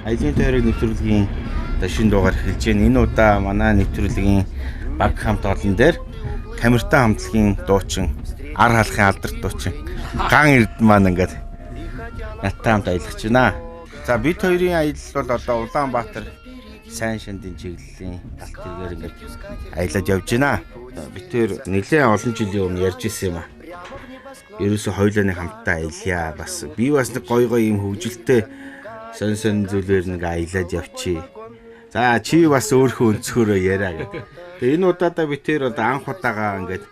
Аялалын тойрог нэвтрүүлгийн шинэ дугаар эхэлж байна. Энэ удаа манай нэвтрүүлгийн баг хамт олон дээр камертай хамтлагийн дуучин, ар халахын алдарт дуучин Ган-Эрдэнэ маань ингээд надтай хамт аялах байна. За бид хоёрын аялал бол одоо Улаанбаатар сайн шандын чиглэлийн галт тэргээр ингээд аялаад явж байна. Бид хоёр нэлээд олон жилийн өмнө ярьж ирсэн юм аа. Ерөөсө хоёулаа нэг хамтдаа аялья. Бас би бас нэг гой юм хөвгөлтэй сон зүйлээр нэг аялаад явчих. За чи бас өөрхөн өнцгөрөө яриа гэдэг. Тэгээ энэ удаадаа бид тэр одоо анх удаага ингээд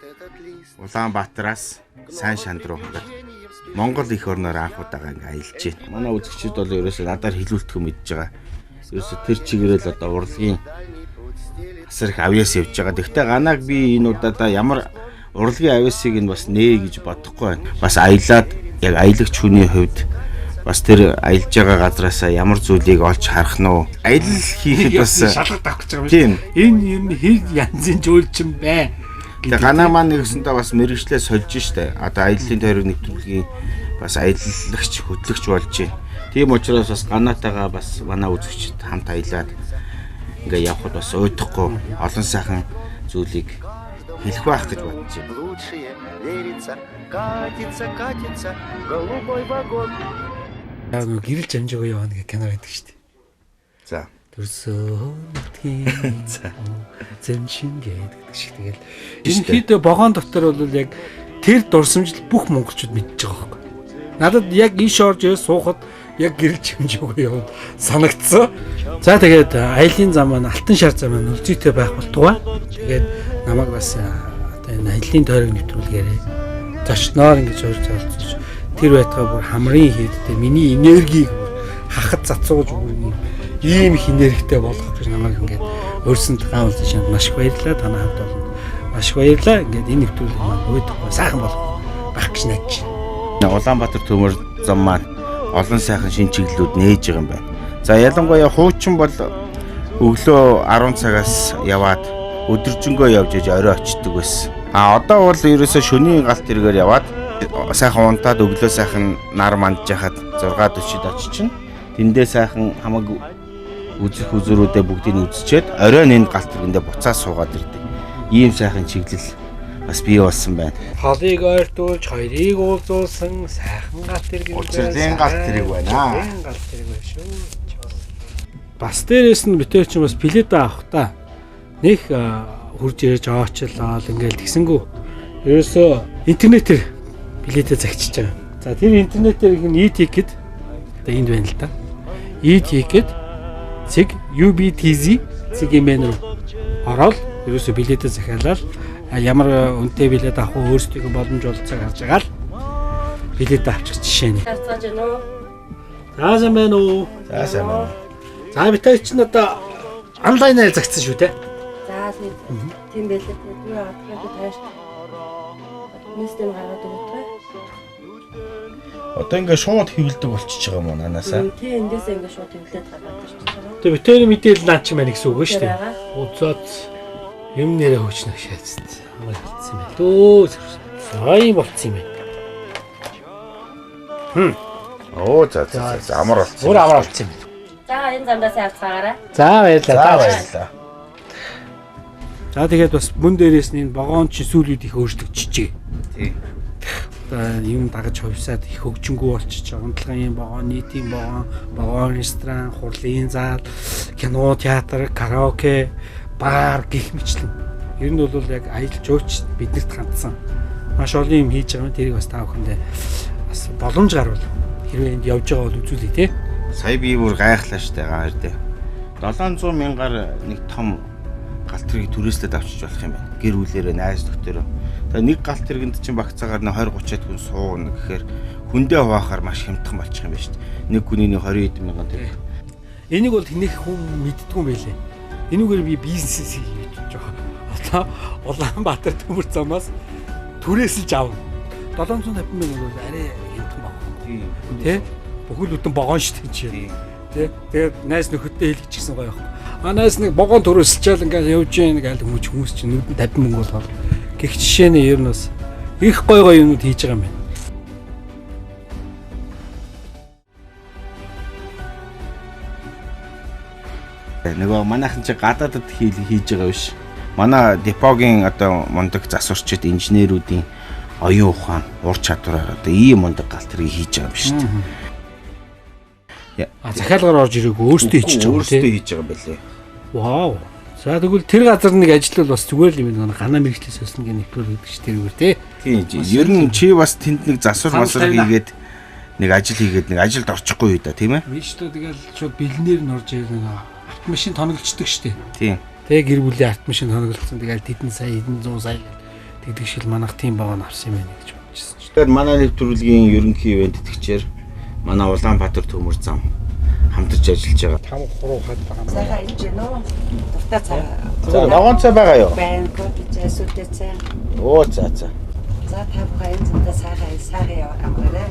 Улаанбаатараас сайн шанд руу ингээд Монгол их орноор анх удаага ингээд аялж байна. Манай үзэгчид бол ерөөсөө надаар хилүүлтгэх мэдж байгаа. Ерөөсөө тэр чигээрэл одоо урлагийн асар их авьяас явж байгаа. Тэгвэл ганаг би энэ удаадаа ямар урлагийн авьяасыг нь бас нээ гэж бодохгүй байна. Бас аялаад яг аялагч хүний хувьд бас тэр аялж байгаа газраасаа ямар зүйлийг олж харах нь уу? Аялал хийхэд бас шалгалт авах гэж байгаа юм шиг. Энэ юм хэд янзын жуулчин бай. Тэгээ ганаа маань нэгсэндээ бас мэрэгчлээ сольж штэ. Одоо аяллаа тойрог нэвтрүүлгийн бас аялагч хөтлөгч болж байна. Тийм учраас бас ганаатайгаа бас манай үзэгчд хамт аялаад ингээ явхад бас уйдахгүй олон сайхан зүйлийг хэлэх байх гэж бодож байна. Гэрэл жанжгаа явна гэх кино байдаг шүү дээ. За. Төрсөн зэмшин гэдэг шиг тэгэл. Энэ хэд вагон дотор бол яг тэр дурсамжил бүх монголчууд мэдж байгаа байхгүй. Надад яг ийш орж суухад яг гэрэл жанжгаа явна санагдсан. За тэгээд аялын зам маань алтан шар зам маань үлзийтэй байх болтугай. Тэгээд намайг бас одоо энэ аялын тойрог нэвтрүүлгээрээ зочноор ингэж урьж оролцож тэр байтгаа бүр хамрын хийдтэй миний энергийг хахад цацуулж бүр ийм их энергитэй болгох гэж намайг ингээд өөрсөнд Gan-Ulzii шинж маш их баярлалаа. Танай хамт болно. Маш их баярлалаа. Ингээд энэ нэвтрүүлэг маань өөдөхгүй сайхан болох байх гэж найдаж байна. Улаанбаатар төмөр зам маань олон сайхан шинэ чиглэлүүд нээж байгаа юм байна. За ялангуяа хуучин бол өглөө 10 цагаас яваад өдөржингөө явж орой очдөг байсан. Одоо бол ерөөсөө шөнийн галт тэргээр яваад сайхан унтаад өглөө сайхан нар мандж яхад 6:40-д очиж чинь тэндээ сайхан хамаг үзэх үзүүрүүдээ бүгдийг нь үзчихэд оройн энэ галт тэргэндээ буцаа суугаад ирдэг. Ийм сайхан чиглэл бас бий болсон байна. Халыг ойртуулж хоёрыг уулзуулсан сайхан галт тэрэг. Улцрын галт тэрэг байна. Галт тэрэг байна шүү. Бас дээрээс нь битэр чинь бас пледэ авах та. Них хурж ирж оочлоо ингээл тэгсэнгүү. Ерөөсөө интернетээр билетээ загчиж байгаа. За тэр интернетээр их e-ticket одоо энд байна л да. E-ticket цэг UBTZ цэгийн руу ороод ерөөсөө билетээ захиалаад ямар үнэтэй билет авах уу өөрсдийнхөө боломж олцоог харж байгаа л билетээ авчих жишээ нь. Харцааж байна уу? За сайн байна уу? За сайн байна. За битэр чинь одоо онлайнаар загцсан шүү дээ. За тийм байлээ. Би авах тааш. Местэм гараад өгөх. Одоо ингээ шууд хөвлөдөг болчихж байгаа юм уу нанаасаа? Тийм эндээс ингээ шууд хөвлөд гараад ирчихсэн. Тэгээ битэр мэдээлэл наач юм байна гэсэн үг шүү дээ. Үзээд юм нэрээ хөчнөх шаацсан. Амар болцсон юм байна. Дөө сайн болцсон юм байна. Оо за амар болцсон. Өөр амар болцсон юм байна. За энэ замдаа сайн авцгаарай. За баярлалаа. За тэгээд бас мөн дээрээс нь энэ вагон чи сүүлүүд их өөрчлөгдөжээ. Тийм. Юм дагаж хувьсаад их хөгжингүү болчихж байгаа. Унтлагын вагон, нийтийн вагон, ресторан, хурлын зал, кино, театр, караоке, бар гэх мэтлэн. Ер нь бол яг аялал жууч биднэрт хандсан маш олон юм хийж байгаа юм. Тэрийг бас та бүхэндээ бас боломж гарвал хэрвээ энд явж байгаа бол үзүүлээ тий. Сая би бүр гайхлаа штэ Ган-Эрдэнэ. 700 мянгаар нэг том галт тэргийг түрээслээд авчиж болох юм байна. Гэр бүлээрээ найз нөхдөөрөө. Тэгээ нэг галт тэргэнд чинь багцаагаар 20 30-аад хүн сууна гэхээр хүндээ хуваахаар маш хямдхан болчих юм байна штэ. Нэг хүний 20 эд мянган төгрөг. Энийг бол тэнийх хүн мэддгүй юм байлээ. Энүүгээр би бизнес хийж байгаа. Одоо Улаанбаатар төмөр замаас түрээсэлж авна. 750 мянга бол арай хямдхан баг. Тий? Бүхэл бүтэн богоон штэ чи. Тий? Тэгээд найз нөхөдтэй хэлчихсэн гоё юм. Найз нэг богоон түрээсэлчээл ингээд явж яах нэг аль хүмүүс чинь нүдэнд 50 мянга болохоор. Гэх жишээний ер нь бас их гоё гоё юмуд хийж байгаа юм байна. Нөгөө манайхан чи гадаадд хийж байгаа биш. Манай депогийн одоо мундаг засварчид инженерүүдийн оюун ухаан, ур чадвараар одоо ийм мундаг галт тэргийг хийж байгаа юм шүү дээ. Захиалгаар орж ирээгүй өөртөө хийж байгаа өөртөө хийж байгаа байлээ. Вау. За тэгвэл тэр газар нэг ажиллал бас зүгээр л юм нэг ганаа мэрэгчлээс өснө гэх нэвтрүүл гэдэг чи тэрүүгээр тий. Тийм. Ер нь чи бас тэнд нэг засвар масар хийгээд нэг ажил хийгээд нэг ажилд орчихгүй юу да тийм ээ? Биш шүү тэгэл шууд бэлнээр нь орж ирээ нэг автомашин тоноглочдөг штэ. Тийм. Тэгээ гэр бүлийн автомашин тоноглолцсон тэгэл тэдэн сая хэдэн зуун сая тэгдэг шил манайх тийм байгаа нь авсан юм байна гэж бодчихсон шүү. Тэгэхээр манай нэвтрүүлгийн ерөнхий ивент тэтгэгчээр манай Улаанбаатар төмөр зам хамтарч ажиллаж байгаа. 5 3 хад байгаа. Цагаан хийж гэнэ үү? Дуртай цаа. За ногоон цай байгаа юу? Байна. Кофе, сүлдээ цай. Оо за. За та бүхэн энэ зэнтэй сайхан яваа амгаарай.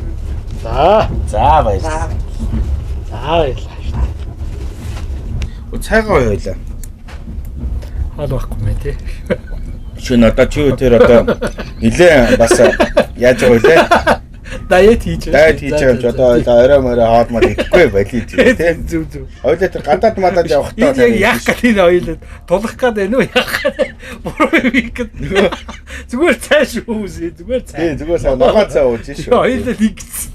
За баярлалаа. За баярлалаа. Цайгаа ойлаа. Хол байхгүй мэ тий. Чи надад чи тэр одоо нилээ бас яаж байгаа вэ? Дайет хийж байгаа ч одоо орой морой хоолмор ихгүй байли тий. Зүг. Ойлоо тэр гадаад мадад явахдаа яг яах гэдэг энэ ойлоо тулах гээд байна уу яах гээд буруу викэд зүгээр цааш үүсээ зүгээр цаа. Тий зүгээр саа ногоон цаа ууж шүү. Ойлоо нэгсэн.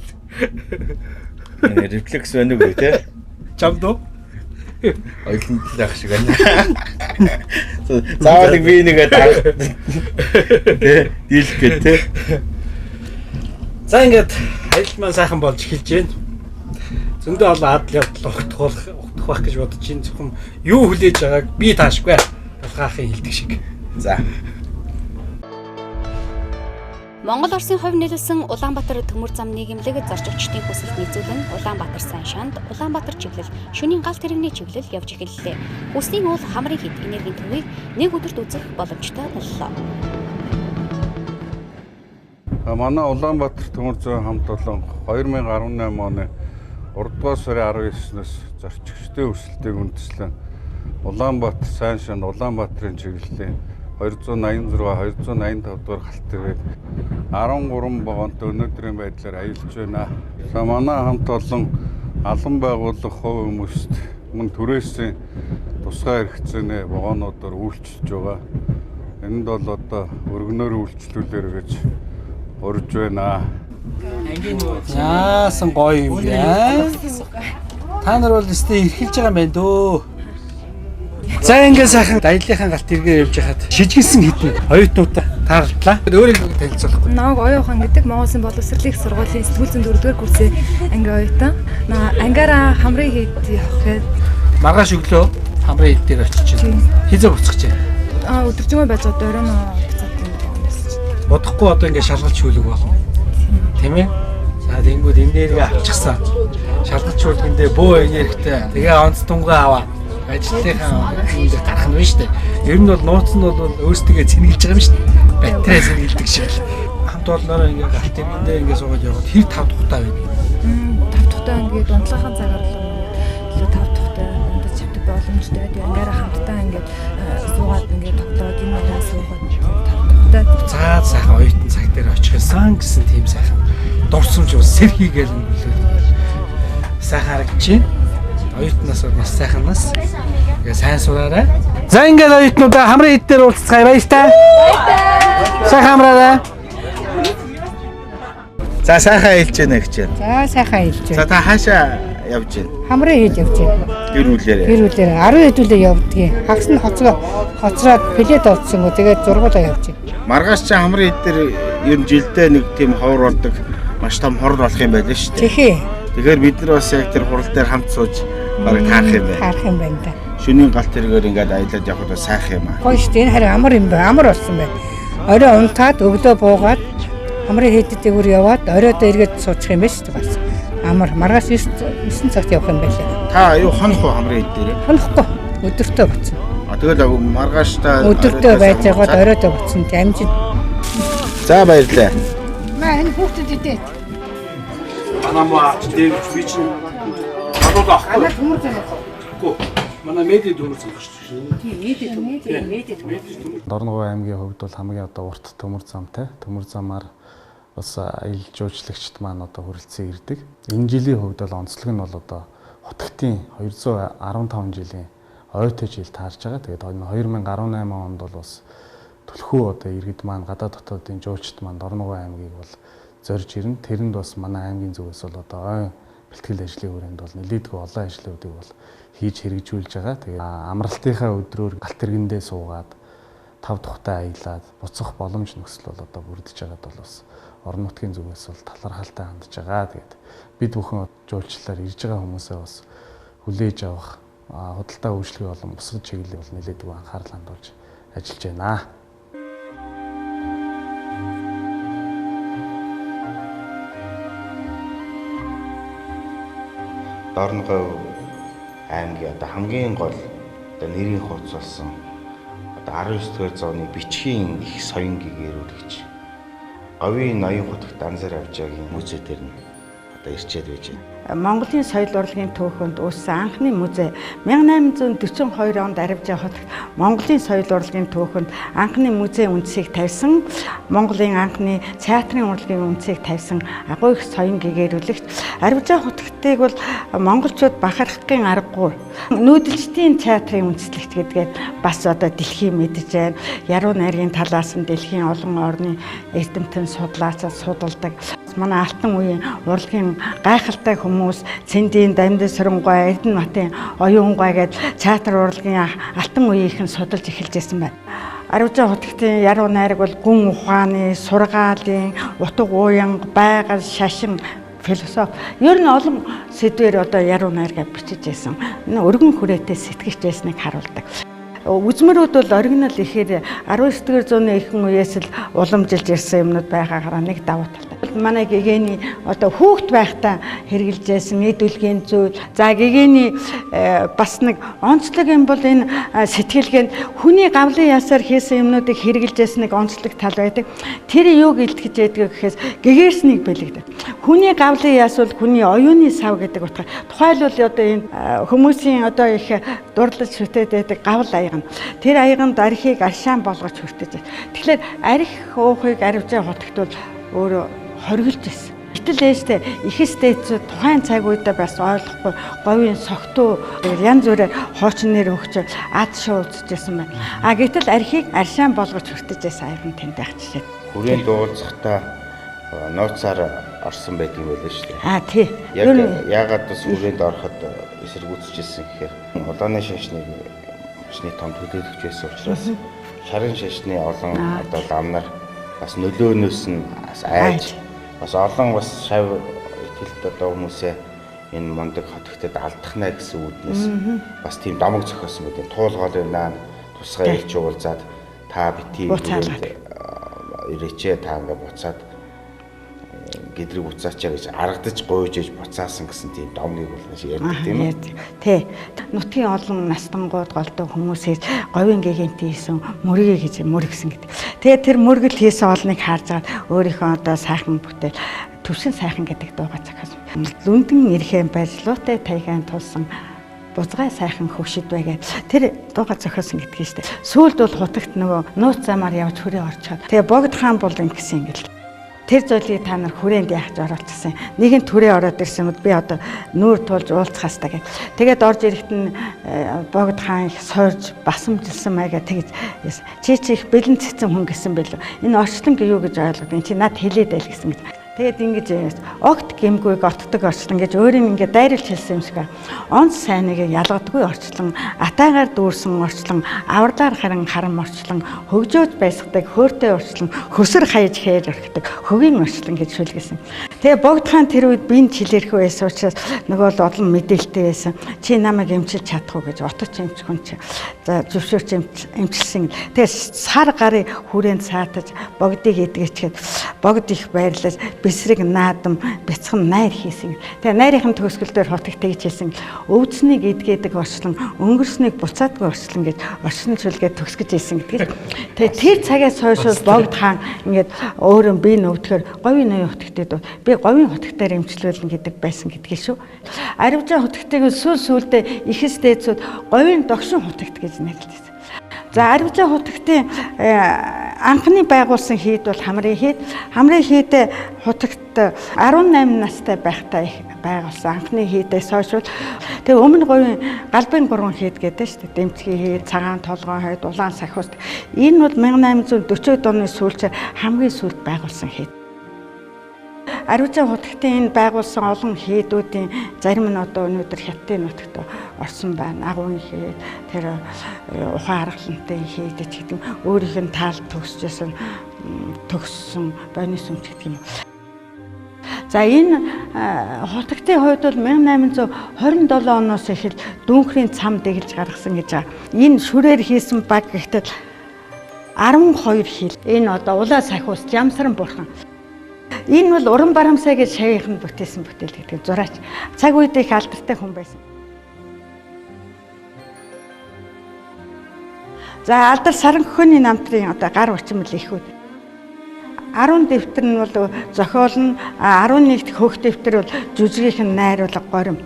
Энэ рефлекс байна уу тий? Чамдоо ойлон талах шиг байна. Заавал нэг би нэгэ таа. Тэ дийлэх гэ тэ. За ингээд ажил маань сайхан болж эхэлж байна. Зөндөө олон адал явдал ухтах байх гэж бодож чинь зөвхөн юу хүлээж байгааг би таашгүй. Булгаахын хилдэг шиг. За. Монгол Оросын хувь нээлсэн Улаанбаатар төмөр зам нийгэмлэг зорчигчдын хүсэлт нийцүүлэн Улаанбаатар сайн шанд Улаанбаатар чиглэл шөнийн галт тэрэгний чиглэл явж эхэллээ. Хүслийн уул хамрын хэд энергийн төвийг нэг өдөрт үзэх боломжтой боллоо. Манай Улаанбаатар төмөр зам хамт олон 2018 оны 3 дугаар сарын 19-ноос зорчигчдын хүсэлтийг үндэслэн Улаанбаатар сайн шанд Улаанбаатарын чиглэлийн 286 285 дугаар галт тэрэг 13 богонтой өнөөдрийн байдлаар аялж байна. За манай хамт олон алан байгууллага хувь хүмүүст мөн түрээсийн тусгай хэрэгцээний богоонуудаар үйлчилж байгаа. Энд бол одоо өргөнөөр үйлчлүүлэр гэж урьж байна. Яасан гоё юм бэ? Та нар бол өстэй эрхэлж байгаа юм байна дөө. За ингээд сайхан аяллахын галт тэргээр явж хахад шижгэлсэн хитэн оюутнуудаа таарлаа. Өөрийг танилцуулахгүй. Намайг оюухан гэдэг Монголын боловсролын их сургуулийн сэтгүүл зүйн 4-р курсын анги оюутан. Ангаараа хамрын хэд явах гээд маргааш өглөө хамрын хэд дээр очиж чинь. Хизээ буцах чинь. Өдөржингөө байж байгаа дөрөв буцаад юм байна. Бодохгүй одоо ингээд шалгалт шүүлэг болно. Тийм ээ? За тэнгууд энерги авчихсан. Шалгалт шүүлгэндээ бөө энергитэй. Тэгээ онц тунгаа аваа. Ажлынхаа энэ гарах нь биш үү? Ер нь бол нууц нь бол өөрсдөө цэнгэлж байгаа юм шүү дээ. Батарей цэнгэлдэг шиг. Хамт олноороо ингээд галт тэргэндээ ингээд суугаад яваад хэр 5 тухтай байна. 5 тухтай ингээд дундлагын цагаар л 5 тухтай дундаж чавдаг боломжтой. Тэгээ ангаараа хамтдаа ингээд суугаад ингээд тоглоод юм аа суугаад 5 тухтай. За сайхан оюутан цаг дээр очихсан гэсэн тийм сайхан дурсамж бас сэрхийгээл өнгөлөө. Сайхан харагдчих. Оюутнаас бас сайханаас тэгээ сайн сураарай. За ингээд оюутнуудаа хамрын хэд дээр уулзцгаая баяртай. Сайхан хамраарай. За сайхан хэлж байна гэж байна. За сайхан хэлж байна. За та хаашаа явж байна? Хамрын хийж явж байна. Гэр бүлээрээ. Гэр бүлээр 10 хэдүүлээ явдгийг. Хагас нь хоцроод плед утсан гоо тэгээд зургуулаа явж байна. Маргааш чи хамрын хэд дээр ер нь жилдээ нэг тийм ховор болдог маш том хурал болох юм байл шүү дээ. Тэхээ. Тэгэхээр бид нар бас яг тэр хурал дээр хамт сууж барыг таарах юм байна. Харах юм байна да. Шөнийн галт тэргээр ингээд аялаад явхад бас сайхан юм аа. Гоё шүү дээ. Энэ харин амар юм байна. Амар болсон байна. Орой унтаад өглөө буугаад амрын хэдэд дээгүүр яваад оройдоо эргээд суучих юм байна шүү дээ бас. Амар маргаас 9 цагт явах юм байлаа. Та юу хонох уу амрын хэд дээр? Хонохгүй. Өдөртөө буцсан. Тэгэл маргааш та өдөртөө байж байгаад оройдоо буцсан. Амжид. За баярлалаа. Маа энэ хүүхдэд идээд. Анамаа дээр би чинь хадууд ахгүй. Ана төмөр зэнэ. Үгүй. Манай медиа төмөр зам шүү дээ. Тийм медиа төмөр. Дорноговь аймгийн хувьд бол хамгийн одоо урт төмөр замтай. Төмөр замаар бас аялал жуулчлагчид маань одоо хүрэлцэн ирдэг. Энэ жилийн хувьд бол онцлог нь бол одоо хутагтын 215 жилийн ойтой жил таарж байгаа. Тэгээд 2018 онд бол бас түлхүү одоо иргэд маань гадаад дотоодын жуулчид маань Дорноговь аймгийг бол зорж ирнэ. Тэрэнд бас манай аймгийн зүгээс бол одоо ойн бэлтгэл ажлын хүрээнд бол нэлээдгүй олон ажлуудыг бол хийж хэрэгжүүлж байгаа. Тэгээд амралтынхаа өдрөөр галт тэргэндээ суугаад 5 тухтай аялаад буцах боломж нөхцөл бол одоо бүрдэж байгаад бол бас орон нутгийн зүгээс бол талархалтай хандж байгаа. Тэгээд бид бүхэн жуулчлалаар ирж байгаа хүмүүсээ бас хүлээж авах, худалдаа үйлчлэгээ болон бусад чиглэлийг бол нэлээдгүй анхаарал хандуулж ажиллаж байна. Дорноговь аймгийн одоо хамгийн гол одоо нэрийн хуудас болсон одоо 19-р зууны бичгийн их соён гэгэрүүлэгч говийн ноён хотогт анзаар авчаагийн музей дээр нь одоо ирчээд байж байна. Монголын соёл урлагийн түүхэнд үүссэн анхны музей 1842 онд Аривжаа хотод Монголын соёл урлагийн түүхэнд анхны музей үндсийг тавьсан, Монголын анхны театрын урлагийн үндсийг тавьсан агуу их соён гэгэрүүлэгт Аривжаа хотыг бол монголчууд бахархахын аргагүй нүүдэлчдийн театрын үндэслэгт гэдгээд бас одоо дэлхийн мэдж байна. Яруу найргийн талаас нь дэлхийн олон орны эрдэмтэн судлаачид судалдаг. Манай алтан үеийн урлагийн гайхалтай хүмүүс Цэндийн Дамдын Сүрэнгуй, Эрдэнэ хотын Оюунгуй гэдэг театр урлагийн алтан үеийнхэн судалж эхэлж байсан байна. Аривжаа хотын яруу найраг бол гүн ухааны, сургаалын, утга уянга, байгаль, шашин, философи ер нь олон сэдвээр одоо яруу найргаа бичиж байсан. Энэ өргөн хүрээтэй сэтгэгч байсныг харуулдаг. Үзмэрүүд бол оригинал ихээр 19-р зууны ихэнх үеэс л уламжилж ирсэн юмнууд байгаагаараа нэг давуу талтай. Манай гэгээний одоо хүүхэд байхдаа хэрэгжилжсэн эд үлгийн зүйл. За гэгээний бас нэг онцлог юм бол энэ сэтгэлгээнд хүний гавлын ясаар хийсэн юмнуудыг хэрэгжилжсэн нэг онцлог тал байдаг. Тэр юуг илтгэж яддаг гэхээс гэгээрснийг бэлэгдэг. Хүний гавлын яс бол хүний оюуны сав гэдэг утгаар. Тухайлбал одоо энэ хүмүүсийн одоо их дурлаж шүтээд байдаг гавл аяга. Тэр аяганд архийг аршаан болгож хүртэж байна. Тэгэхээр арх уухыг Аривжаа хотогт бол өөрөө хоригдж байсан. Гэтэл ээжтэй ихэстэйцүүд тухайн цаг үедээ бас ойлгохгүй говийн согтуу янз бүрээр хоочин нэр өгч ад шуу үзчихсэн байна. Гэтэл архийг аршаан болгож хүртэж байсан аяг нь тэнд байх жишээ. Хүрээнд уулзахдаа нууцаар орсон байдаг юм байлаа шүү дээ. Тий. Яагаад бас хүрээнд ороход эсэргүүцэжсэн гэхээр улааны шашны том төлөөлөгч байсан учраас шарын шашны олон одоо лам нар бас нөлөөнөөс нь айж бас олон бас шав итгэлт одоо хүмүүсээ энэ мундаг хотогтод алдахнаа гэсэн үүднээс бас тийм домог зохиосон гэдэг. Туулгаалын наа тусгай илж уулзаад та бити ирээчээ та ингээ буцаад гэдрэг буцаачаа гэж аргадаж гуйж ээж буцаасан гэсэн тийм домгийг бол ярьдаг тийм үү? Тий. Нутгийн олон настангууд голдуу хүмүүсээс говийн гэгэнтэй хийсэн мөргийг гэж мөргсөн гэдэг. Тэгээ тэр мөргөл хийсэн олныг харж байгаа өөрийнхөө одоо сайхан бүтээл төвшин сайхан гэдэг дуугаа зохиосон. Лүндэн эрхэн барилуутай тайгаан тулсан бузгай сайхан хөвшид байгаад тэр дууга зохиосон гэдгийг шүү дээ. Сүүлд бол хутагт нөгөө нууц замаар явж хүрээ орчоод тэгээ богд хаан бол ингэсэн юм гэл. Тэр зүйлийг та нар хүрээнд яахж оруулчихсан. Нэгэн түрээ ороод ирсэн мэд би одоо нүүр тулж уулзах хастаа гэх. Тэгээд орж ирэхэд нь богд хаан их сорж басамжилсан маяга тэгж чи их бэлэн цэцэн хүн гэсэн бэлээ. Энэ орчлон юу гэж ойлгоод энэ чи над хэлээд байл гэсэн гэж. Тэгээд ингэж огт гэмгүйг отдог орчлон гэж өөрийн ингэ дайрлж хэлсэн юм шиг. Онц сайныг ялгадаггүй орчлон, атаагаар дүүрсэн орчлон, авралаар харин харам орчлон, хөгжөөж байсгадаг хөөртэй орчлон, хөсөр хаяж хээж орхидог хөгийн орчлон гэж шүлгэсэн. Тэгээ богд хаан тэр үед бинд хилэрхүү байсан учраас нөгөө л олон мэдээлэлтэй байсан. Чи намайг эмчилж чадах уу гэж оточ эмч хүн чи. За зөвшөөрч эмчилсэн. Тэгээ сар гарын хүрээнд саатаж богдыг эдгэчгээд богд их байрлаж бэсрэг наадам бяцхан найр хийсэн. Тэгээ найрынхын төгсгөл дээр хотыг тэгж хэлсэн. Өвдснийг эдгээдэг орчлон, өнгөрснийг буцаадгүй орчлон гэж орчин шүлгээд төгсгөж хэлсэн гэдгийг. Тэгээ тэр цагаас хойш богд хаан ингээд өөрөө би нөвдөхөр говийн ноён хотогтод би говийн хотогтоор эмчлүүлнэ гэдэг байсан гэдгийг шүү. Аривжаа хотогтыг сүүлдээ ихэс дээдсүүд говийн догшин хотогт гэж нэрлэдэг. За Аривжаа хотогтын анхны байгуулсан хийд бол Хамрын хийд. Хамрын хийд хотогт 18 настай байхдаа байгуулсан анхны хийдээс хойш тэгээ өмнө говийн галбын 3 хийд гэдэг шүү дээ. Дэмцгийн хийд, цагаан толгойн хийд, улаан сахиус. Энэ бол 1840-од оны сүүлчээр хамгийн сүүлд байгуулсан хийд. Аривжаа хотогтын энэ байгуулсан олон хийдүүдийн зарим нь одоо өнөөдөр Хятадын нутагт орсон байна. Агуйн хийд, тэр ухаан аргалантай хийд гэдэг юм. Өөрийнх нь таал төгссөн бойны сүмч гэдэг юм. За энэ хотогтын хувьд бол 1827 оноос эхэл дүүнхрийн цам дэглэж гаргасан гэж байгаа. Энэ шүрээр хийсэн баг гэхдээ 12 хил. Энэ одоо улаа сахиус, жамсран бурхан. Энэ бол уран барамсаа гэж шавийнхан бүтээсэн бүтээл гэдэг зураач. Цаг үед их алдартай хүн байсан. За алдар саранхөөний намтрын одоо гар учмал ихүүд. 10 дэвтэр нь бол зохиол нь 11 хөх дэвтэр бол жүжигийнхэн найруулга горим.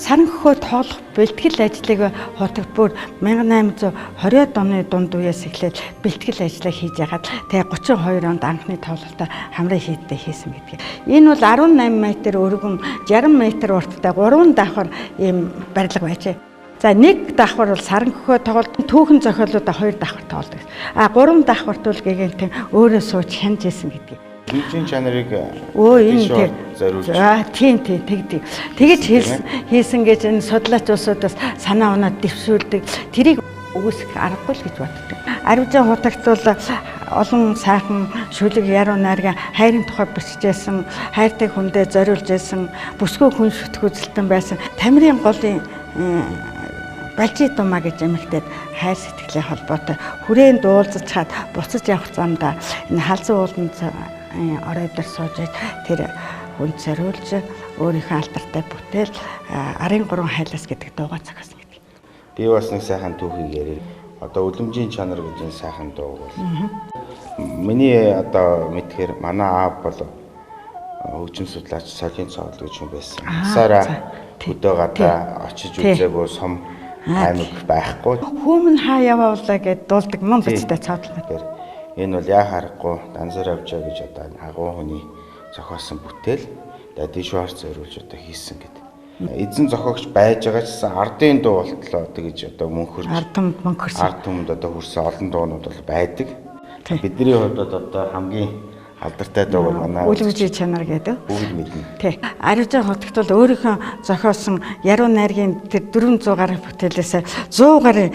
Саранхөө тоолох бэлтгэл ажлыг хотогт бүр 1820-од оны дунд үеэс эхлээд бэлтгэл ажлаа хийж ягаад тэгээ 32 онд анхны тоололтоо Хамрын хийдтэй хийсэн гэдгийг. Энэ бол 18 м өргөн 60 м урттай 3 давхар ийм барилга байжээ. За нэг давхар бол саранхөө тоглолт түүхэн зохиолуудаа 2 давхар тоглодог. 3 давхарт бол гэгэнтэн өөрөө сууж хянж исэн гэдгийг. Эмчийн чанарыг энэ зориулж. Тийм тэгдэг. Тэгэж хийсэн гэж энэ судлаач улсуудаас санаа оноод дэвшүүлдэг. Тэрийг үгүйсэх аргагүй л гэж боддог. Аривжаа хотогт бол олон сайхан шүлэг яруу найргийн хайрын тухай бичижсэн, хайртай хүндээ зориулж байсан, бүсгүй хүн шүтгүүлэлтэн байсан. Тамирын голын Балжи думаа гэж эмэгтэй хайр сэтгэлийн холбоотой хүрээнд уулзаж чад буцаж явах замдаа энэ халзан ууланд оройдор сууж тэр хүнд зориулж өөрийнхөө алдартай бүтээл арын 3 хайлаас гэдэг дуугаа зохиосон гэдэг. Би бас нэг сайхан түүхийг ярив. Одоо үлэмжийн чанар гэж энэ сайхан дуу бол. Миний одоо мэдхээр манай аав бол хөгжим судлаач Солийн цоол гэж хүн байсан. Сараа өдөө гадаа очиж үзээгүй сум аймаг байхгүй. Хүмүн хаа яваалаа гэд дуулдаг мөн бицтэй цаадлаа. Энэ бол яа харахгүй данзар авчаа гэж одоо агуу хүний зохиосон бүтээл дишвар зориулж одоо хийсэн гэдэг. Эзэн зохиогч байж байгаа ч ардын дуу болтлоо гэж одоо мөнхөрж ард түмэнд одоо хүрсэн олон дуунууд бол байдаг. Бидний хувьд одоо хамгийн алдартай дуу бол манай үлэмжийн чанар гэдэг. Бүгд мэднэ. Тий. Аривжаа хотогт бол өөрийнхөө зохиосон яруу найргийн тэр 400 гаруй бүтээлээс 100 гаруй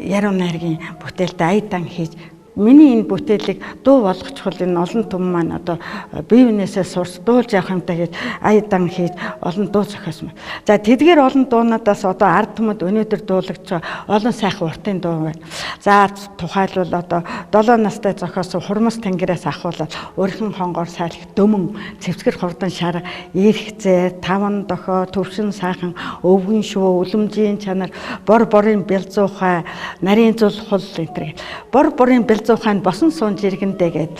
яруу найргийн бүтээлд аядан хийж миний энэ бүтээлийг дуу болгочихвол энэ олон түмэн маань одоо бие биенээсээ сурч дуулж явах юмтай гэж аядан хийж олон дуу зохиосон. За тэдгээр олон дуунуудаас одоо ард түмэд өнөөдөр дуулагдж байгаа олон сайхан уртын дуу байна. За тухайлбал одоо 7 настай зохиосон хурмас тэнгэрээс ахуулаад өрхөн хонгоор сайлх дөмөн цэвсгэр хурдан шар ирэх зэ таван дохоо төвшин сайхан өвгөн шувуу үлэмжийн чанар бор борын бэлзуухай нарийн зул хул энэ бор борын зуухайн босон суун жиргэндээ гээд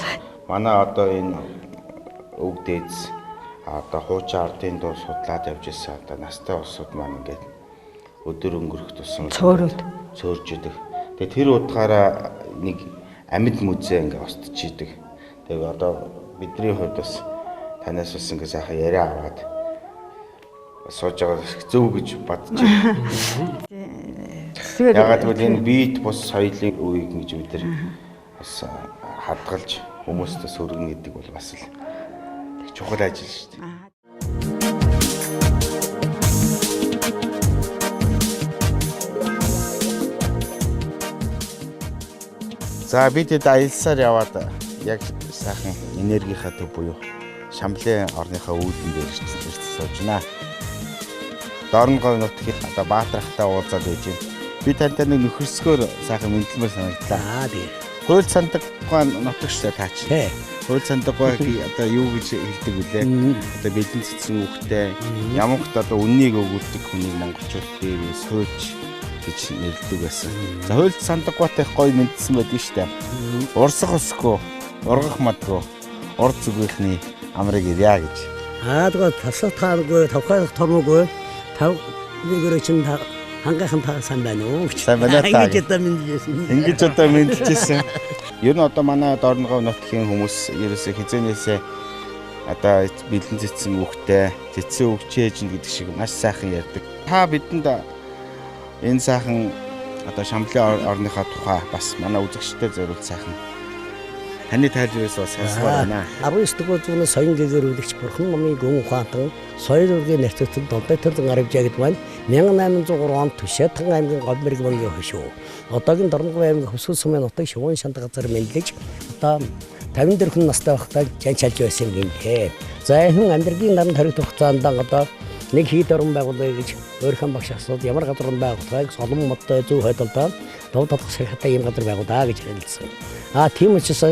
манай одоо энэ өг дээдс одоо хуучин ардын дуу судлаад явж ирсэн одоо настай улсууд маань ингээд өдөр өнгөрөх тусам цөөрж идэг. Тэгээ тэр утгаараа нэг амьд музей ингээд устж идэг. Тэгээ одоо бидний хувьд бас танаас бас ингээд сайхан яриа аваад сууж байгаа зөв гэж бодож байна. Ягаад гэвэл энэ бит бус соёлын үеийг гэж бид нар бас хадгалж хүмүүстээ сөргөн гэдэг бол бас л чухал ажил шүү дээ. За бид аялсаар яваад яг сайхан энергийнхаа төв буюу Шамлын орныхаа үүдэн дээр ирсэн сууж байна. Дорноговь нутгийн одоо Баатархтай уулзаад байж байна. Би тантай нэг нөхөрсгөөр сайхан мэдлэмээр санагдлаа. Тийм. Хууль сандаггүй нутагчтай таач. Тий. Хууль сандаггүй одоо юу гэж хэлдэг вүлээ? Одоо бэлэн цэцэн үхтэй ямагт одоо үннийг өгүүлдэг хүнийг монголчууд дээр сууж гэж нэрлэдэг байсан. За хууль сандаггүйтай гоё мэдсэн байдаг шүү дээ. Урсах усгүй, ургах мадгүй, урд зүгийнхний амрыг ирья гэж. Тэгээ тасах тааргүй, тавхах томоогүй, тав нэгөрөө чин хангайхан таа сайн байна уу? Сайн байна таа. Ингэж одоо мэдчихсэн. Ер нь одоо манай Дорноговь нутгийн хүмүүс ерөөсөө хизээнээсээ одоо бэлэн цэцэн үхтэй, цэцэн үгчээж гэдэг шиг маш сайхан ярьдаг. Та бидэнд энэ сайхан одоо Шамлын орныхаа тухай бас манай үзэгчдэд зориулж сайхан таны тайлбараас бас сонсгоо байна. 19 дугаар зууны соён гэгэрүүлэгч Бурхан номын гүн ухаантан соёл урлагийн нэртэйгт Донтайтан Арвжаагд маань 1803 онд Түшэйтэн аймгийн Говьмэрэг бангийн хөшөө. Одоогийн Дорноговь аймгийн Хөсгөл сумын нутаг шувуун шанд газар мэдлэж одоо 54 хүн настай байхдаа жанчалж байсан гинэ. За энэ амьдралын наран тарих хугацаанд одоо нэг хийд орон байгуулъя гэж өөрхөн багш асууд ямар газар байгуулахыг солон модтой зөв хойдолдоо дов тодох ширхтаа ийм газар байгуулаа гэж хэлсэн. Тийм учраас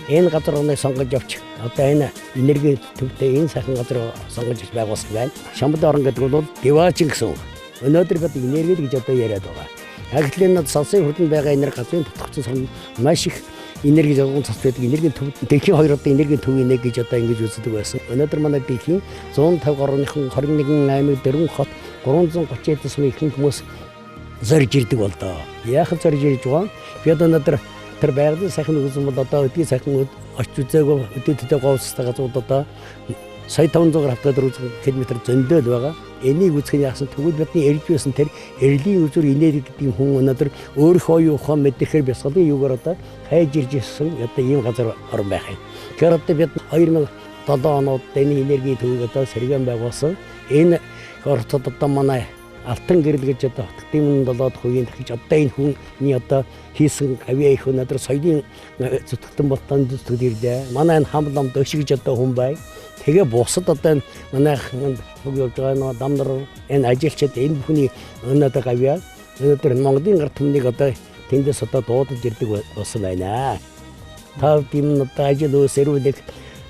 энэ газрыг сонгож авч одоо энэ энерги төвтэй энэ сайхан газар сонгож байгуулсан байна. Шамлын орон гэдэг бол диваачин гэсэн. Өнөөдөр бид энерги гэж одоо яриад байгаа. Агтлын над сонсын хүрдэнд байгаа энерги газрын тодорхойсон сон маш их энерги заргуун цас байдаг. Энергийн төв дэлхийн хоёр одоо энергийн төв инэ гэж одоо ингэж үздэг байсан. Өнөөдөр манай дэлхийн 150 орныхон 21 аймаг дөрвөн хот 330 эд сая ихэнх хүмүүс зорж ирдэг болдоо. Яахан зорж ирж байгаа? Би одоо өнөөдөр тэр байгалийн сайхан үзэн бол одоо өдгийн сайхан очиж үзээгүй өдөртөө говьстай газрууд одоо сая 500 км зөндөөл байгаа. Энийг үзэх нь яасан тэгвэл бидний эрж байсан тэр эрлийн үзүр энерги гэдэг хүн өнөөдөр өөрийнхөө юу ухаан мэдэхээр бясгалын юугаар одоо хайж ирж ирсэн одоо ийм газар орон байх юм. Тэгэхээр одоо бид 2007 онод энэ энергийн төвийг одоо сэргэн байгуулсан. Энэ хортод одоо манай алтан гэрэл гэж одоо хотын 7 дахь үеийн дахиж одоо энэ хүний одоо хийсэн авиа их өнөөдөр соёлын зүтгэн болтон зүтгэл ирлээ. Манай энэ хамлам дөш гэж одоо хүн бай. Тэгээ бусад одоо манай хөг явж байгаа дамнар энэ ажилчид энэ бүхний өнөөдөр авиа өнөөдөр Монголын гарт түмнийг одоо тэндээс одоо дуудаж ирдэг болсон байна. Та тийм одоо ажил өсөрүүлэх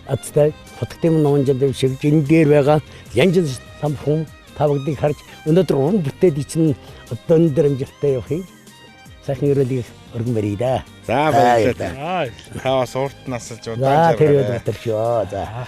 аттай хотын номжид шиг энэ дээр байгаа янз сам хүн тавагдыг харж өнөөдөр уран бүтээлийг чинь одоо энэ дээр амжилттай явахыг сайхан өрөөлийг өргөн барья да. За баярлалаа. Та бас урт насалж удаан тэр өдөр шүү. За.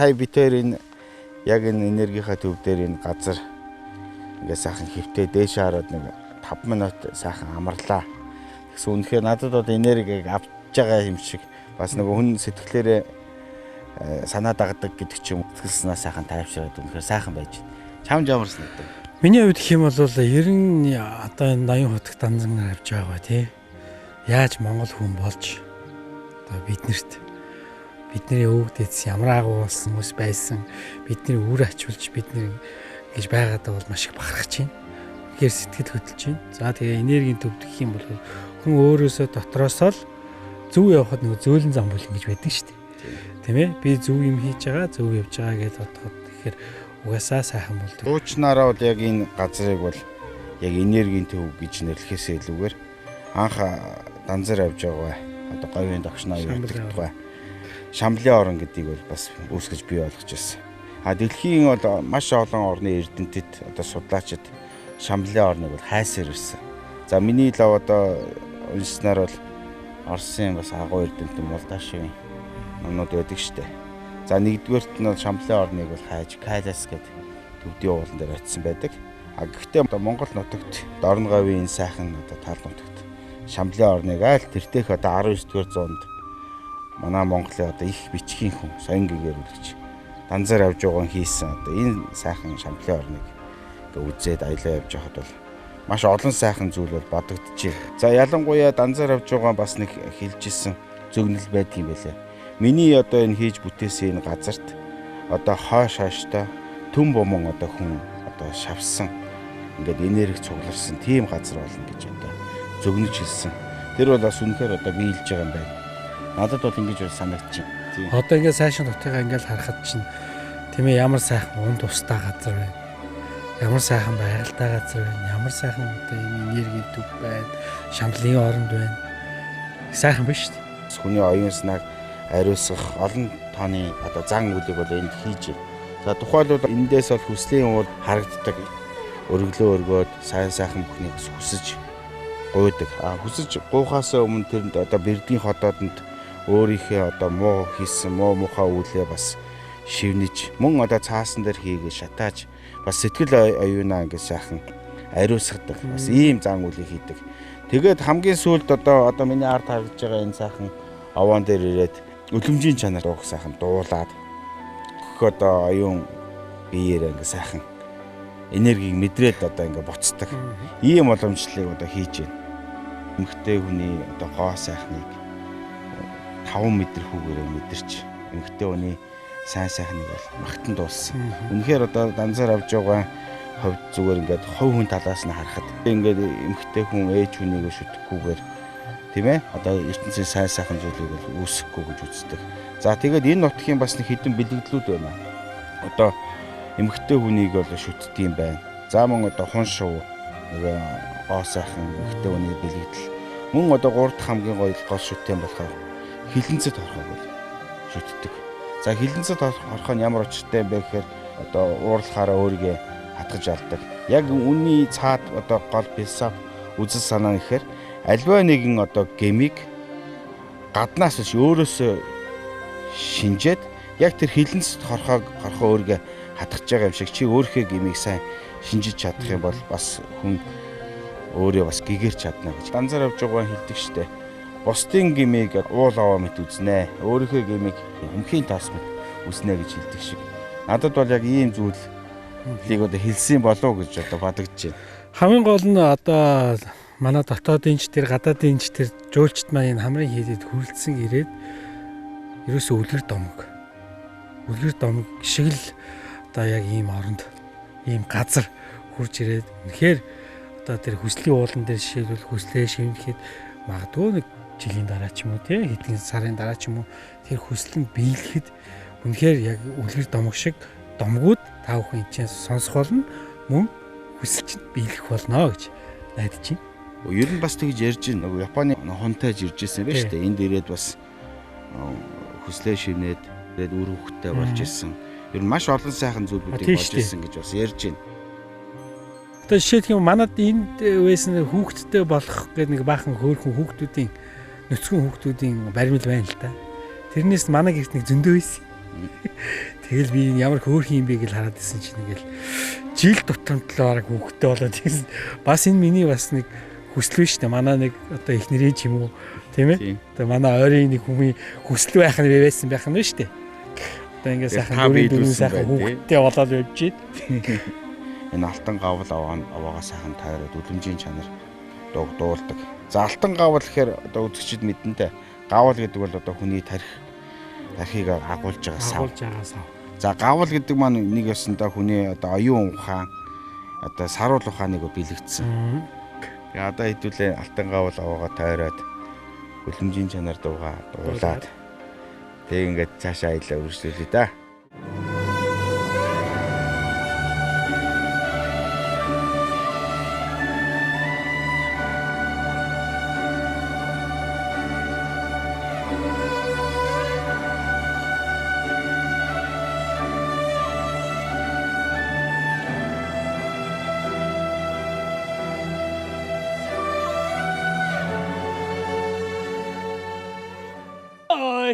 Сая битээр энэ яг энэ энергийнхаа төв дээр энэ газар ингээ сайхан хөвтөө дээш хараад нэг 5 минут сайхан амарлаа. Тэгсэн үнэхээр надад одоо энергиг авч байгаа юм шиг бас нэг хүн сэтгэлээрээ санаа дагдаг гэдэг ч юм сэтгэлснаа сайхан тайвшраад үнэхээр сайхан байж байна. Чам жамарсан гэдэг. Миний хувьд гэх юм бол 90 одоо энэ 80 хотог данзан авч байгаа тий. Яаж Монгол хүн болж одоо бидний өвөг дэс ямар агуу болсон хүмүүс байсан бидний үр ачуулж бидний гэж байгаадаа бол маш их бахархаж байна. Үнэхээр сэтгэл хөдлөж байна. За тэгээ энергийн төв гэх юм бол хүн өөрөөсөө дотроосоо л зөв явахад нэг зөөлөн зам бүлэн гэж байдаг шүү дээ. Тийм ээ? Би зөв юм хийж байгаа, зөв явж байгаа гэж бодоход тэгэхээр угаасаа сайхан болдог. Дуучнаараа бол яг энэ газрыг бол яг энергийн төв гэж нэрлэхээс илүүгээр анх данзар авж байгаа одоо говийн догшноо явуулдаг Шамлын орн гэдгийг бол бас үүсгэж бий болгож байсан. Дэлхийн бол маш олон орны эрдэмтэд одоо судлаачид Шамлын орныг бол хайсаар ирсэн. За миний лав одоо уншснаар бол Оросын бас агуу эрдэмтэн Молдашийн номнууд байдаг штэ. За нэгдүгээрт нь Шамлын орныг бол хайж Кайлас гэдэг төвдийн уулан дээр очисон байдаг. Гэхдээ одоо Монгол нутагт Дорноговийн сайхан одоо тал нутагт Шамлын орныг аль тэртех одоо 19-р зуунд манай Монголын одоо их бичгийн хүн соён гэгэрүүлэгч данзар авж байгаа хийсэн одоо энэ сайхан Шамлын орныг ингээ үзээд аялаа явж байхад бол маш олон сайхан зүйл бол бодогдчихэ. За ялангуяа данзар авж байгаа бас нэг хэлжсэн зөгнөл байдаг юм байлаа. Миний одоо энэ хийж бүтээсэн энэ газарт одоо хойш хойштой төм бомон одоо хүн одоо шавсан ингээд энерги цугларсан тийм газар болно гэж одоо зөгнөж хэлсэн. Тэр бол бас үнэхээр одоо биелж байгаа юм байна. Надад бол ингэж санагдчих. Одоо ингээд сайшин нутгийг ингээд харахад чинь тийм ээ ямар сайхан унд устаа газар байна. Ямар сайхан байгальтай газар байна. Ямар сайхан одоо энэ энергийн төв байна. Шамлын оронд байна. Сайхан биш үү? Хүний оюун санааг ариусгах олон тооны одоо зан үйлийг бол энд хийж байна. За тухайлбал эндээс бол хүслийн уул харагддаг. Өргөлөө өргөөд сайхан бүхнийг хүсэж гуйдаг. Хүсэж гуйхаас өмнө тэрэнд одоо бэрдгийн хотоодонд өөрийнхөө одоо муу хийсэн муу мухаа үйлээ бас шивнэж мөн одоо цаасан дээр хийгээ шатааж бас сэтгэл оюунаа ингэ сайхан ариусгадаг. Бас ийм зан үйлийг хийдэг. Тэгээд хамгийн сүүлд одоо миний ард харагдж байгаа энэ сайхан овоон дээр ирээд үлэмжийн чанар уух сайхан дуулаад одоо оюун биеэр ингэ сайхан энергийг мэдрээд одоо ингэ буцдаг. Ийм боломжлыг одоо хийж байна. Эмэгтэй хүний одоо гоо сайхныг 5 метр хүүгээрээ мэдэрч эмэгтэй хүний сайн сайхныг бол магтан дуулсан. Үнэхээр одоо данзар авж байгаа хувьд зүгээр ингээд хувь хүн талаас нь харахад ингээд эмэгтэй хүн ээж хүнийг шүтгэхгүйгээр тийм ээ одоо ертөнцийн сайн сайхан зүйлийг бол үүсэхгүй гэж үздэг. За тэгээд энэ нутгийн бас нэг хэдэн бэлэгдлүүд байна. Одоо эмэгтэй хүнийг бол шүтдэг юм байна. За мөн одоо хун шуу нэг гоо сайхан эмэгтэй хүний бэлэгдэл. Мөн одоо 3 дахь хамгийн гоё гол шүтэн болохоор хилэнцэд орохыг бол шүтдэг. За хилэнцэд орох нь ямар учиртай юм бэ гэхээр одоо уурлахаараа өөрийгөө хатгаж алдаг. Яг үнний цаад одоо гол философи үзэл санаа гэхээр альва нэгэн одоо гэмиг гаднаас биш өөрөөсөө шинжээд яг тэр хилэнцэд орохоо өөрийгөө хатгаж байгаа юм шиг чи өөрийнхөө гэмиг сайн шинжиж чадах юм бол бас хүн өөрөө бас гэгэрч чадна гэж данзар авж байгаа хэлдэг штэ. Бусдын гэмиг уул аваа мэт үзнэ. Өөрийнхөө гэмиг өмхийн тас мэт үзнэ гэж хэлдэг шиг. Надад бол яг ийм зүйлийг одоо хэлсэн болов гэж одоо бодогдож байна. Хамгийн гол нь одоо манай дотоодын ч тэр гадаадын ч тэр жуулчт маань энэ хамрын хийдэд хүрэлцэн ирээд ерөөсөө үлгэр домог. Үлгэр домог шиг л одоо яг ийм оронд ийм газар хурж ирээд үнэхээр одоо тэр хүслийн уулан дээр жишээлбэл хүслээ шивнэхэд магадгүй нэг жилийн дараа ч юм уу тий хэдэн сарын дараа ч юм уу тэр хүслэн биелэхэд үнэхээр яг үлгэр домог шиг домгууд та бүхэн чинь сонсох болно мөн хүсэлч биелэх болно гэж найдаж байна. Ер нь бас тэгж ярьж байна. Нөгөө Японы хунтайж ирж ирсэн байна шүү дээ. Энд ирээд бас хүслээ шивнээд тэгээд үр хөвгтэй болж ирсэн. Ер нь маш олон сайхан зүйлүүдийг болж ирсэн гэж бас ярьж байна. Одоо жишээлх юм манад энд байсан хүүхдтэй болох гэдэг нэг баахан хөөрхөн хүүхдүүдийн нөцгөн хүүхдүүдийн баримл байна л да. Тэрнээс манай гэрт нэг зөндөө байсан. Тэгэл би ямар хөөрхөн юм бэ гэж хараад исэн чинь ингээл жил тутамтлаараа хүүхдтэй болоод ирсэн. Бас энэ миний бас нэг хүсэл биш үү? Манай нэг одоо их нэрийн ч юм уу тийм ээ? Одоо манай ойрын нэг хүмүүс хүсэл байх нь байсан байх нь шүү дээ. Одоо ингээд сайхан дөрөв сайхан хүүхдтэй болоод явж байна. Энэ алтан гавл аваагаа сайхан тайраад үлэмжийн чанар дуулдаг. За алтан гавл гэхээр одоо үзэгчид мэдэнтэй. Гавл гэдэг бол одоо хүний тархийг агуулж байгаа сав. За гавл гэдэг маань нэг ёсондоо хүний одоо оюун ухаан одоо саруул ухааныг бэлэгдсэн. Тэгээ одоо хэдүүлээ алтан гавл аваагаа тайраад үлэмжийн чанар дуулаад тэг ингээд цаашаа аялаа үргэлжлүүлээ да.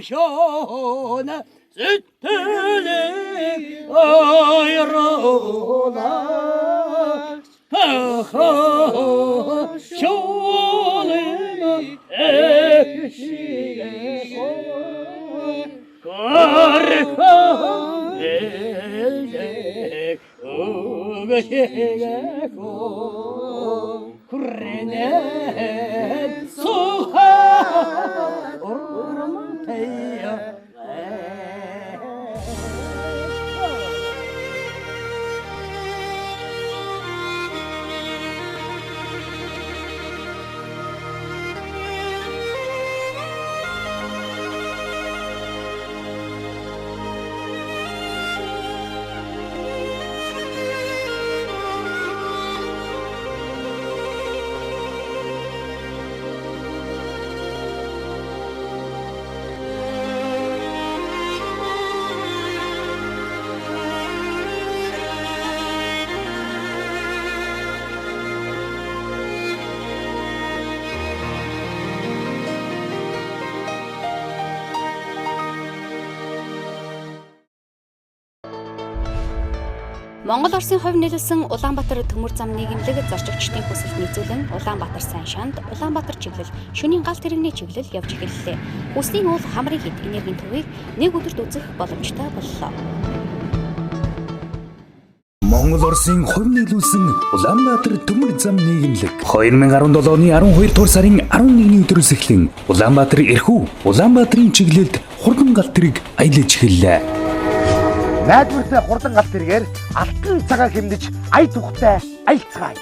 Şona süttüle ayrılar şolena ekşiye karka elde uğuşeye kurrene soha orman teya Монгол Оросын хувь нээлсэн Улаанбаатар төмөр зам нийгэмлэг зорчигчдын хүсэлт нийцүүлэн Улаанбаатар сайн шаанд Улаанбаатар чиглэл шөнийн галт тэрэгний чиглэл явж эхэллээ. Хүсний уул хамрын хэд энергийн төвийг нэг өдөрт үзэх боломжтой боллоо. Монгол Оросын хувь нээлсэн Улаанбаатар төмөр зам нийгэмлэг 2017 оны 12 дугаар сарын 11-ний өдрөөс эхлэн Улаанбаатар эрхүү Улаанбаатарын чиглэлд хурдан галт тэрэг аялаж эхэллээ. Найдвартай хурдан галт тэргээр алтан цагаа хэмнэж ая тухтай аялцгаая.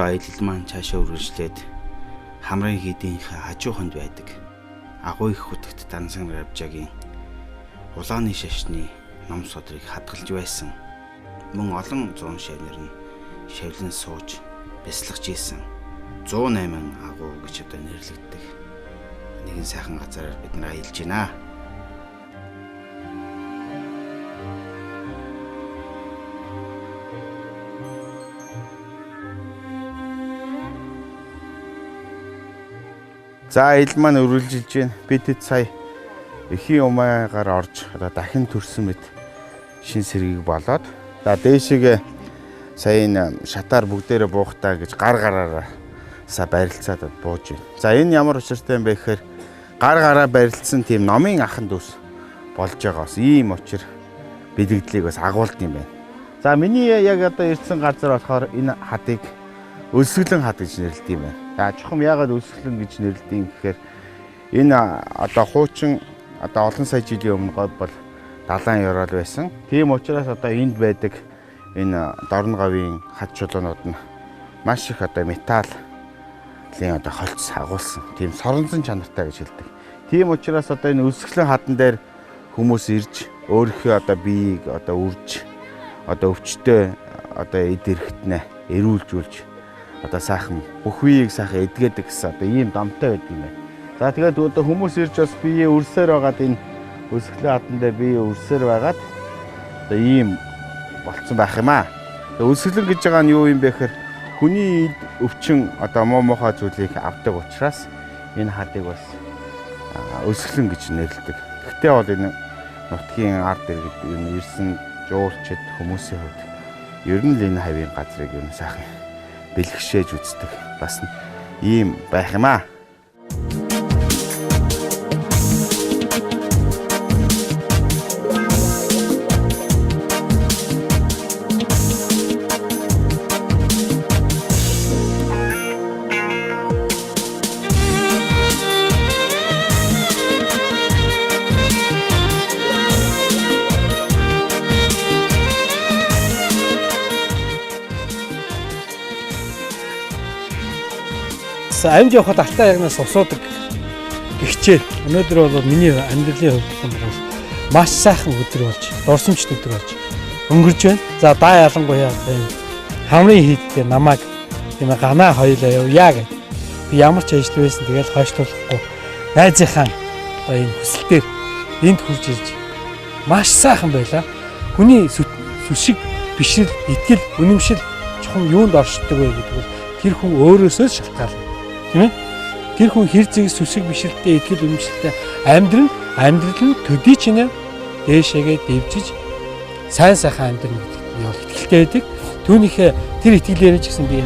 Аялал маань цаашаа үргэлжлээд хамрын хийдийнхээ хажууханд байдаг. Агуу их хөтөгт дансан равжагийн улааны шашны ном содрыг хадгалж байсан. Мөн олон 100 шавнар нь шавлан сууж бясалгаж ийсэн 108 агуу гэж одоо нэрлэгддэг. Нэгэн сайхан газараар бид нар аялж байна. За аялал маань үргэлжилж байна. Бид сая эхийн умаагаар орж одоо дахин төрсөн мэт шин сэргийг болоод за дээшээгээ сая энэ шатаар бүгдээрээ буухтаа гэж гар гараараа барилцаад бууж байна. За энэ ямар учиртай юм бэ гэхээр гар гараа барилцсан тийм номын ахан дүүс болж байгаа бас ийм учир бэлэгдлийг бас агуулт юм байна. За миний яг одоо ирсэн газар болохоор энэ хадыг өлсгөлэн хад гэж нэрлэдэг юм байна. За чухам яагаад өлсгөлэн гэж нэрлэдэг гэхээр энэ одоо хуучин одоо олон сая жилийн өмнө гол бол далайн ёроол байсан. Тийм учраас одоо энд байдаг энэ Дорноговийн хад чулуунууд нь маш их одоо металлын одоо холц агуулсан. Тийм соронзон чанартай гэж хэлдэг. Тийм учраас одоо энэ өлсгөлэн хадан дээр хүмүүс ирж өөрийнхөө одоо биеийг одоо үрж одоо өвчтөе одоо эд эрэхтнээ эрүүлжүүлж одоо сайхан бүх биеийг сайхан эдгээдэг гэсэн одоо ийм домтой байдаг юм байна. За тэгээд одоо хүмүүс ирж бас биеэ үрсээр байгаад энэ өлсгөлэн хадан дээр биеэ үрсээр байгаад одоо ийм болцсон байх юм аа. Тэгээд өлсгөлэн гэж байгаа нь юу юм бэ гэхээр хүний эд өвчин одоо муу муухай зүйлийг авдаг учраас энэ хадыг бас өлсгөлэн гэж нэрлэдэг. Гэхдээ бол энэ нутгийн ард иргэд энэ ирсэн жуулчид хүмүүсийн хувьд ер нь л энэ хавийн газрыг ер нь сайхан бэлгшээж үздэг бас ийм байх юм аа. Амьд явахад алтан ягнаас усуудаг гихчээр өнөөдөр бол миний амьдралын хувьд бол маш сайхан өдөр болж дурсамжт өдөр болж өнгөрч байна. За даа ялангуяа хамрын хийдтэй намайг тийм ганаа хоёлаа явъя гэж би ямар ч ажил байсан тэгэл хойшлуулахгүй найзынхаа одоо энэ хүсэл дээр энд хурж ирж маш сайхан байлаа. Хүний сүшиг бишрэл, итгэл, үнэмшил чухам юунд оршдог вэ гэдэг бол тэр хүн өөрөөсөө шалтгаална. Тийм ээ? Тэр хүн хэр зэг сүсэг бишрэлтэй, итгэл, үнэмшилтэй амьдрал нь төдий чинээ дээшээгээ дэвжиж сайн сайхан амьдрал гэдэгт ял итгэлтэй байдаг. Түүнийхээ тэр итгэлээрээ ч гэсэн би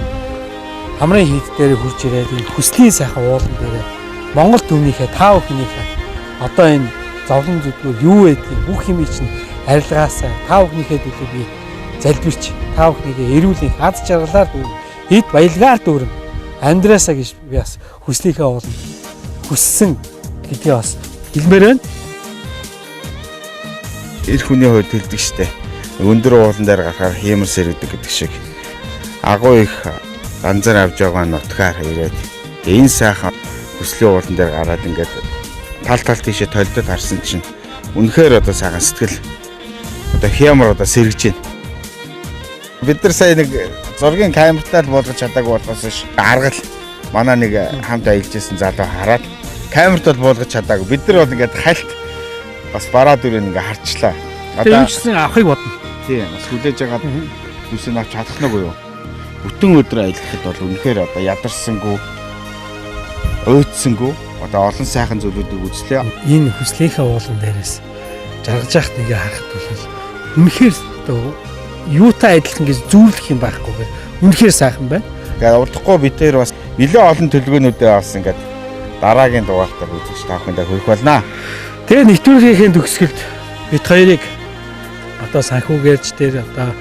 хамрын хийд дээр хурж ирээд энэ хүслийн сайхан уулан дээр Монгол түүнийхээ таа бүхнийхээ одоо энэ зовлон зүдгүүр юу байдгийг бүх юм чинь арилгаасаа таа бүхнийхээ төлөө би залбирч таа бүхнийхээ эрүүлийн аз жаргалаар дүүрэн хэд баялгаар дүүрэн амьдраасаа гэж би бас хүслийнхээ ууланд хүссэн гэдгийг бас хэлмээр байна. Эр хүний хувьд хэлдэг штэ. Өндөр уулан дээр гарахаар хиймэр сэрэгдэг гэдэг шиг. Агуу их ганцаар авж байгаа нутгаар ирээд энэ сайхан хүслийн уулан дээр гараад ингээд тал тийшээ толдод харсан чинь үнэхээр одоо сайхан сэтгэл одоо хиймэр одоо сэргэж байна. Бид нар сая нэг зургийн камертаа л болгож чадаагүй болохоос ш. Аргал манай нэг хамт аялж ирсэн залуу хараад камерт бол болгож чадаагүй. Бид нар бол ингээд хальт бас бараа дүрэн ингээд харчлаа. Одоо юучсан авахыг бодно. Тийм бас хүлээж агаад үсээ авч чадах нь уу юу? Бүтэн өдөр аялахад бол үнэхээр одоо ядарсангүй өөдсөнгөө одоо олон сайхан зүйлүүдийг үзлээ. Энэ хүслийнхээ уулан дээрээс жаргаж яхад нэгэ харахад бол үнэхээр одоо юутай адилхан гэж зүүрлэх юм байхгүйгээр үнэхээр сайхан байна. Тэгээд удахгүй бид тэр бас нэлээд олон төлөвлөгөөнүүдээ бас ингээд дараагийн дугаартаар үзэж таахындаа хөрөх болно. Тэгээ нэвтрүүлгийн төгсгөлд бид хоёрыг одоо санхүүгээрч дээр одоо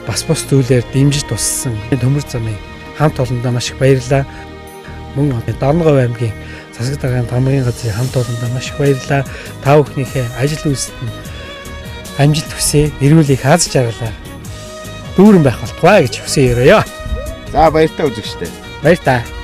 бас зүйлээр дэмжиж туссан төмөр замын хамт олондоо маш их баярлалаа. Мөн Дорноговь аймгийн засаг даргын тамгын газрын хамт олондоо маш их баярлалаа. Та бүхнийхээ ажил үйлсэд амжилт хүсье. Эрүүл их аз жаргалаар дүүрэн байх болтугай гэж хүсье өрөөё. За баяртай үзэгчтэй. Баяр та.